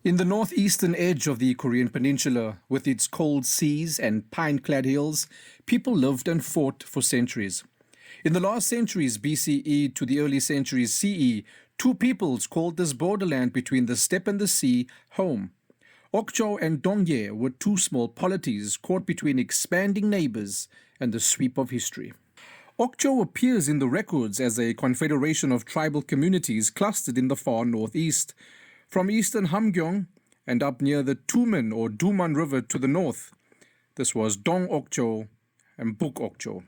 In the northeastern edge of the Korean peninsula, with its cold seas and pine-clad hills, people lived and fought for centuries. In the last centuries BCE to the early centuries CE, two peoples called this borderland between the steppe and the sea home. Okjeo and Dongye were two small polities caught between expanding neighbors and the sweep of history. Okjeo appears in the records as a confederation of tribal communities clustered in the far northeast, from eastern Hamgyong and up near the Tumen or Duman River to the north. This was Dong Okjeo and Buk Okjeo.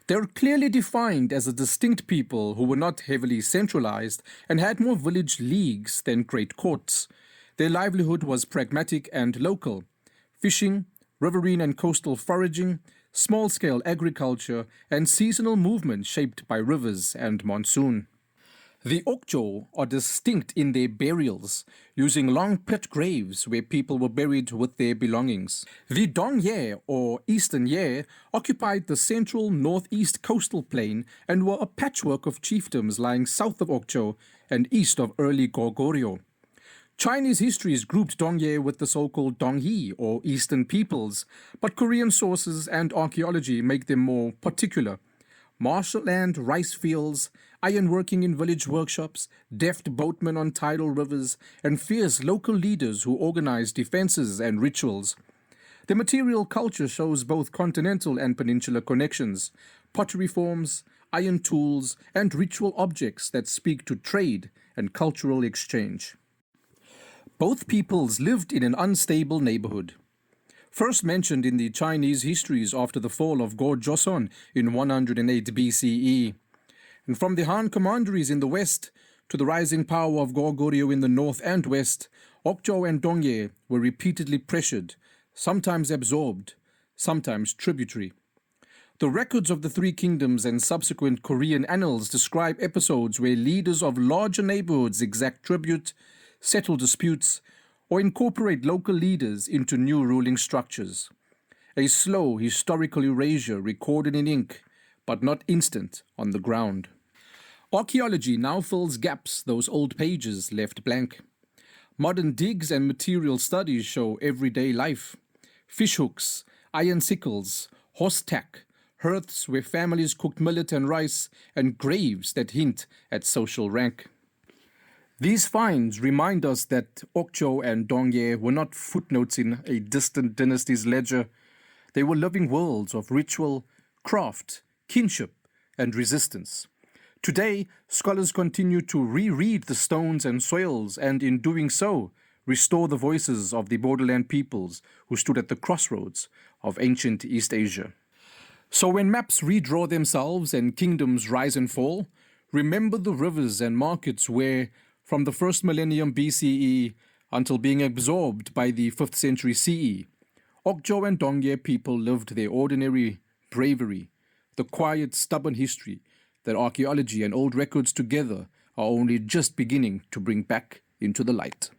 They were clearly defined as a distinct people who were not heavily centralized and had more village leagues than great courts. Their livelihood was pragmatic and local: fishing, riverine and coastal foraging, small-scale agriculture, and seasonal movement shaped by rivers and monsoon. The Okjeo are distinct in their burials, using long pit graves where people were buried with their belongings. The Dongye, or Eastern Ye, occupied the central northeast coastal plain and were a patchwork of chiefdoms lying south of Okjeo and east of early Goguryeo. Chinese histories grouped Dongye with the so-called Donghe, or Eastern peoples, but Korean sources and archaeology make them more particular. Marshland rice fields, ironworking in village workshops, deft boatmen on tidal rivers, and fierce local leaders who organized defenses and rituals. The material culture shows both continental and peninsular connections, pottery forms, iron tools, and ritual objects that speak to trade and cultural exchange. Both peoples lived in an unstable neighborhood. First mentioned in the Chinese histories after the fall of Go Joseon in 108 BCE. And from the Han commanderies in the west to the rising power of Goguryeo in the north and west, Okjeo and Dongye were repeatedly pressured, sometimes absorbed, sometimes tributary. The records of the three kingdoms and subsequent Korean annals describe episodes where leaders of larger neighborhoods exact tribute, settle disputes, or incorporate local leaders into new ruling structures. A slow historical erasure recorded in ink, but not instant on the ground. Archaeology now fills gaps those old pages left blank. Modern digs and material studies show everyday life: fishhooks, iron sickles, horse tack, hearths where families cooked millet and rice, and graves that hint at social rank. These finds remind us that Okjeo and Dongye were not footnotes in a distant dynasty's ledger. They were living worlds of ritual, craft, kinship, and resistance. Today, scholars continue to reread the stones and soils, and in doing so, restore the voices of the borderland peoples who stood at the crossroads of ancient East Asia. So when maps redraw themselves and kingdoms rise and fall, remember the rivers and markets where, from the first millennium BCE until being absorbed by the 5th century CE, Okjeo and Dongye people lived their ordinary bravery, the quiet, stubborn history that archaeology and old records together are only just beginning to bring back into the light.